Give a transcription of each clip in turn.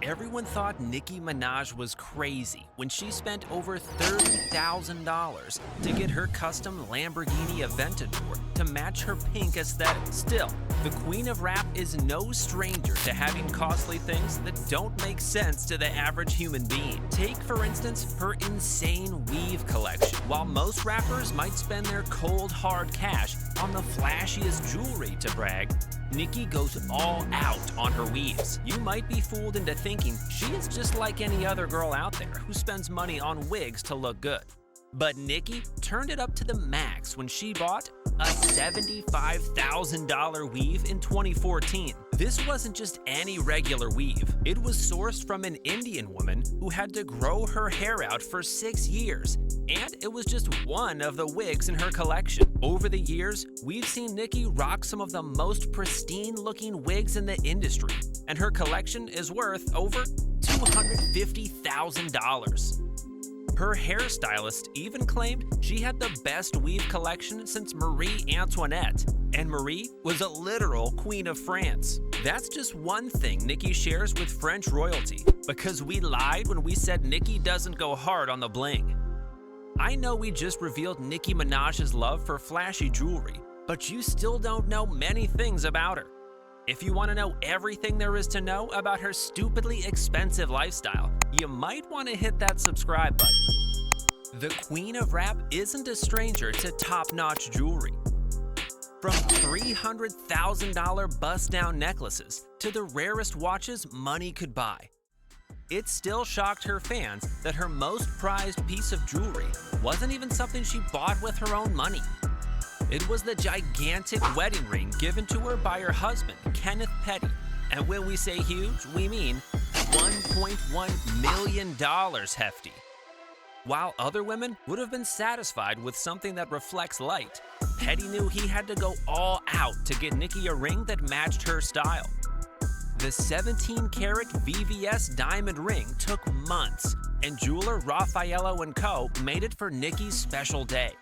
Everyone thought Nicki Minaj was crazy when she spent over $30,000 to get her custom Lamborghini Aventador to match her pink aesthetic. Still, the queen of rap is no stranger to having costly things that don't make sense to the average human being. Take, for instance, her insane weave collection. While most rappers might spend their cold, hard cash on the flashiest jewelry to brag, Nicki goes all out on her weaves. You might be fooled into thinking she is just like any other girl out there who spends money on wigs to look good. But Nicki turned it up to the max when she bought a $75,000 weave in 2014. This wasn't just any regular weave. It was sourced from an Indian woman who had to grow her hair out for 6 years, and it was just one of the wigs in her collection. Over the years, we've seen Nicki rock some of the most pristine-looking wigs in the industry, and her collection is worth over $250,000. Her hairstylist even claimed she had the best weave collection since Marie Antoinette, and Marie was a literal queen of France. That's just one thing Nicki shares with French royalty, because we lied when we said Nicki doesn't go hard on the bling. I know we just revealed Nicki Minaj's love for flashy jewelry, but you still don't know many things about her. If you want to know everything there is to know about her stupidly expensive lifestyle, you might want to hit that subscribe button. The queen of rap isn't a stranger to top-notch jewelry. From $300,000 bust-down necklaces to the rarest watches money could buy. It still shocked her fans that her most prized piece of jewelry wasn't even something she bought with her own money. It was the gigantic wedding ring given to her by her husband, Kenneth Petty. And when we say huge, we mean $1.1 million hefty. While other women would have been satisfied with something that reflects light, Petty knew he had to go all out to get Nicki a ring that matched her style. The 17-karat VVS diamond ring took months, and jeweler Raffaello & Co. made it for Nicki's special day.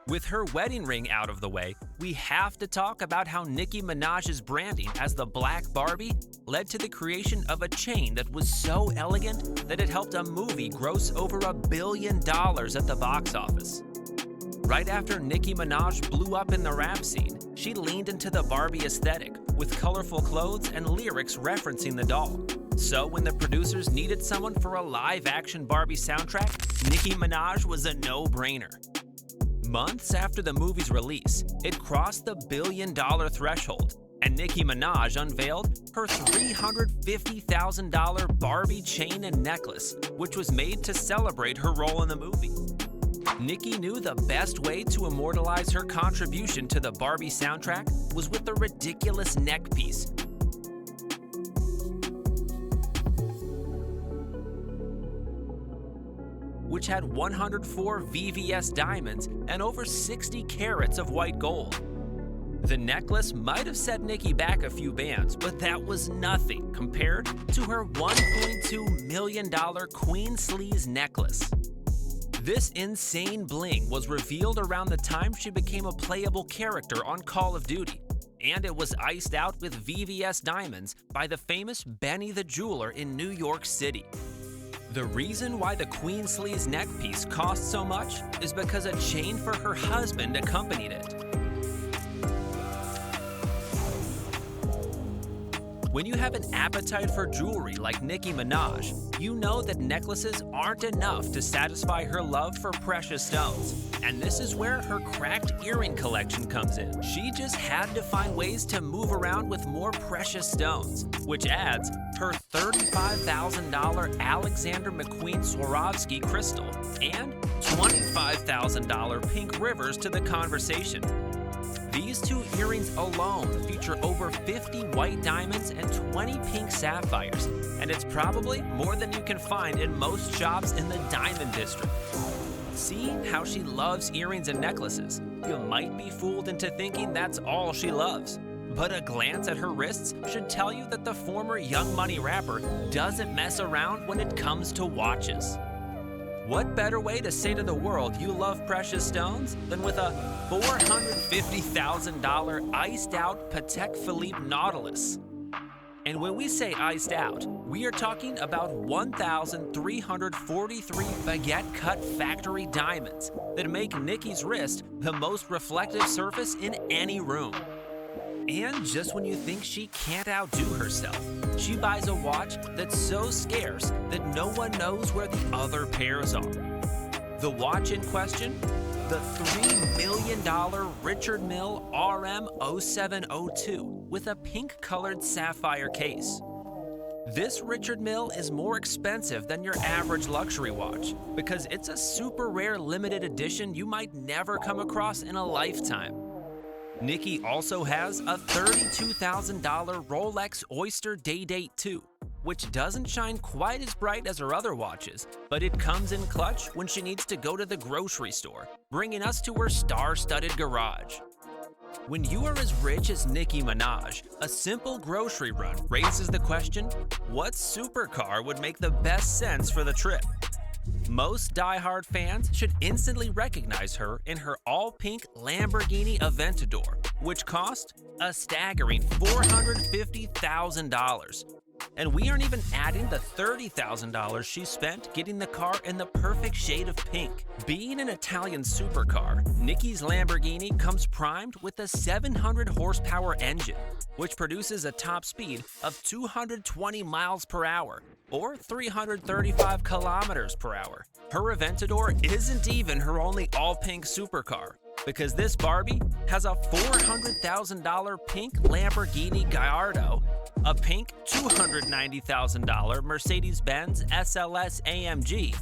With her wedding ring out of the way, we have to talk about how Nicki Minaj's branding as the Black Barbie led to the creation of a chain that was so elegant that it helped a movie gross over $1 billion at the box office. Right after Nicki Minaj blew up in the rap scene, she leaned into the Barbie aesthetic with colorful clothes and lyrics referencing the doll. So when the producers needed someone for a live-action Barbie soundtrack, Nicki Minaj was a no-brainer. Months after the movie's release, it crossed the $1 billion threshold, and Nicki Minaj unveiled her $350,000 Barbie chain and necklace, which was made to celebrate her role in the movie. Nicki knew the best way to immortalize her contribution to the Barbie soundtrack was with the ridiculous neck piece. Which had 104 VVS diamonds and over 60 carats of white gold. The necklace might have set Nicki back a few bands, but that was nothing compared to her $1.2 million Queen Sleaze necklace. This insane bling was revealed around the time she became a playable character on Call of Duty, and it was iced out with VVS diamonds by the famous Benny the Jeweler in New York City. The reason why the Queen Sleaze neck piece cost so much is because a chain for her husband accompanied it. When you have an appetite for jewelry like Nicki Minaj, you know that necklaces aren't enough to satisfy her love for precious stones. And this is where her cracked earring collection comes in. She just had to find ways to move around with more precious stones, which adds her $35,000 Alexander McQueen Swarovski crystal and $25,000 Pink Rivers to the conversation. These two earrings alone feature over 50 white diamonds and 20 pink sapphires, and it's probably more than you can find in most shops in the Diamond District. Seeing how she loves earrings and necklaces, you might be fooled into thinking that's all she loves. But a glance at her wrists should tell you that the former Young Money rapper doesn't mess around when it comes to watches. What better way to say to the world you love precious stones than with a $450,000 iced out Patek Philippe Nautilus? And when we say iced out, We are talking about 1,343 baguette-cut factory diamonds that make Nicki's wrist the most reflective surface in any room. And just when you think she can't outdo herself, she buys a watch that's so scarce that no one knows where the other pairs are. The watch in question? The $3 million Richard Mille RM0702 with a pink-colored sapphire case. This Richard Mille is more expensive than your average luxury watch because it's a super rare limited edition you might never come across in a lifetime. Nicki also has a $32,000 Rolex Oyster Day-Date 2, which doesn't shine quite as bright as her other watches, but it comes in clutch when she needs to go to the grocery store, bringing us to her star-studded garage. When you are as rich as Nicki Minaj, a simple grocery run raises the question, what supercar would make the best sense for the trip? Most die-hard fans should instantly recognize her in her all-pink Lamborghini Aventador, which cost a staggering $450,000. And we aren't even adding the $30,000 she spent getting the car in the perfect shade of pink. Being an Italian supercar, Nicki's Lamborghini comes primed with a 700 horsepower engine, which produces a top speed of 220 miles per hour, or 335 kilometers per hour. Her Aventador isn't even her only all-pink supercar, because this Barbie has a $400,000 pink Lamborghini Gallardo, a pink $290,000 Mercedes-Benz SLS AMG,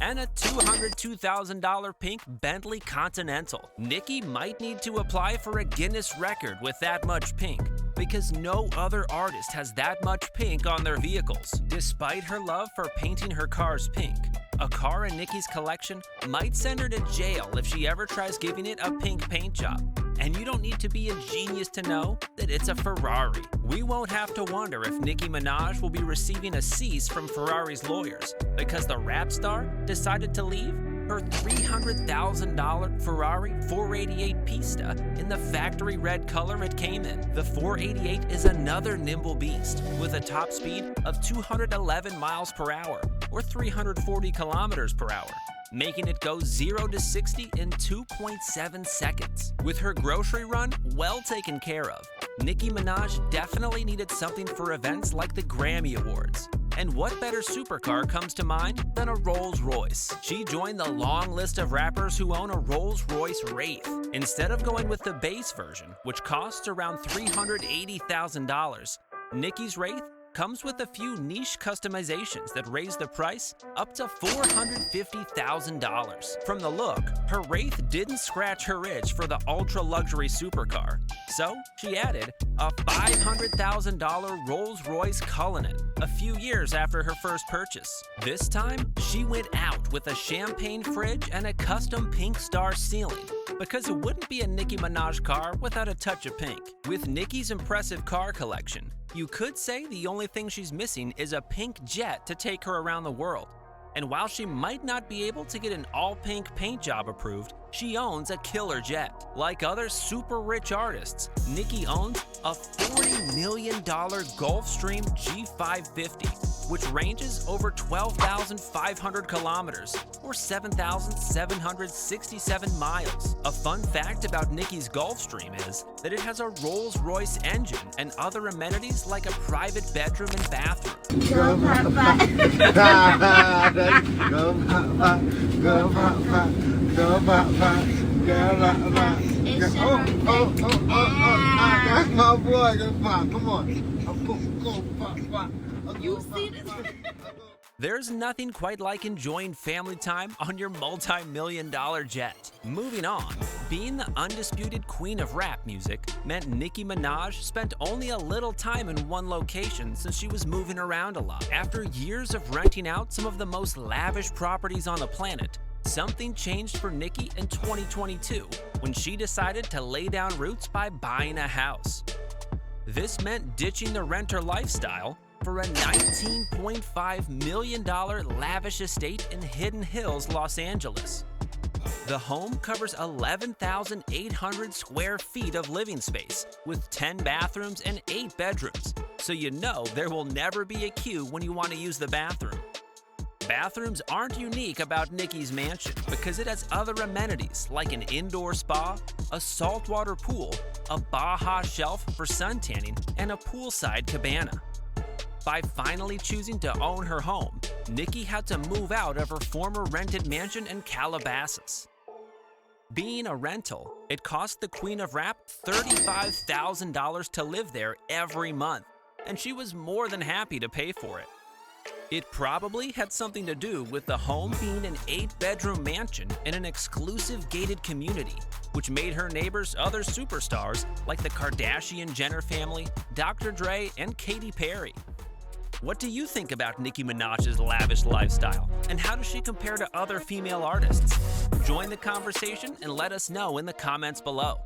and a $202,000 pink Bentley Continental. Nicki might need to apply for a Guinness record with that much pink, because no other artist has that much pink on their vehicles. Despite her love for painting her cars pink, a car in Nicki's collection might send her to jail if she ever tries giving it a pink paint job. And you don't need to be a genius to know that it's a Ferrari. We won't have to wonder if Nicki Minaj will be receiving a cease from Ferrari's lawyers because the rap star decided to leave her $300,000 Ferrari 488 Pista in the factory red color it came in. The 488 is another nimble beast with a top speed of 211 miles per hour or 340 kilometers per hour, making it go 0 to 60 in 2.7 seconds. With her grocery run well taken care of, Nicki Minaj definitely needed something for events like the Grammy Awards. And what better supercar comes to mind than a Rolls-Royce? She joined the long list of rappers who own a Rolls-Royce Wraith, instead of going with the base version, which costs around $380,000. Nicki's Wraith comes with a few niche customizations that raise the price up to $450,000. From the look, her Wraith didn't scratch her itch for the ultra-luxury supercar, so she added a $500,000 Rolls-Royce Cullinan a few years after her first purchase. This time, she went out with a champagne fridge and a custom pink star ceiling, because it wouldn't be a Nicki Minaj car without a touch of pink. With Nicki's impressive car collection, you could say the only thing she's missing is a pink jet to take her around the world. And while she might not be able to get an all-pink paint job approved, she owns a killer jet. Like other super rich artists, Nicki owns a $40 million Gulfstream G550, which ranges over 12,500 kilometers, or 7,767 miles. A fun fact about Nicki's Gulfstream is that it has a Rolls-Royce engine and other amenities like a private bedroom and bathroom. Go Papa. Go Papa. Go Papa. Go Papa. Go Papa. That's my boy. Go Papa. Come on. Go Papa. You see this? There's nothing quite like enjoying family time on your multi-million-dollar jet. Moving on, being the undisputed queen of rap music meant Nicki Minaj spent only a little time in one location since she was moving around a lot. After years of renting out some of the most lavish properties on the planet, something changed for Nicki in 2022 when she decided to lay down roots by buying a house. This meant ditching the renter lifestyle for a $19.5 million lavish estate in Hidden Hills, Los Angeles. The home covers 11,800 square feet of living space with 10 bathrooms and 8 bedrooms, so you know there will never be a queue when you want to use the bathroom. Bathrooms aren't unique about Nicki's mansion because it has other amenities like an indoor spa, a saltwater pool, a Baja shelf for suntanning, and a poolside cabana. By finally choosing to own her home, Nicki had to move out of her former rented mansion in Calabasas. Being a rental, it cost the Queen of Rap $35,000 to live there every month, and she was more than happy to pay for it. It probably had something to do with the home being an 8-bedroom mansion in an exclusive gated community, which made her neighbors other superstars like the Kardashian-Jenner family, Dr. Dre, and Katy Perry. What do you think about Nicki Minaj's lavish lifestyle, and how does she compare to other female artists? Join the conversation and let us know in the comments below.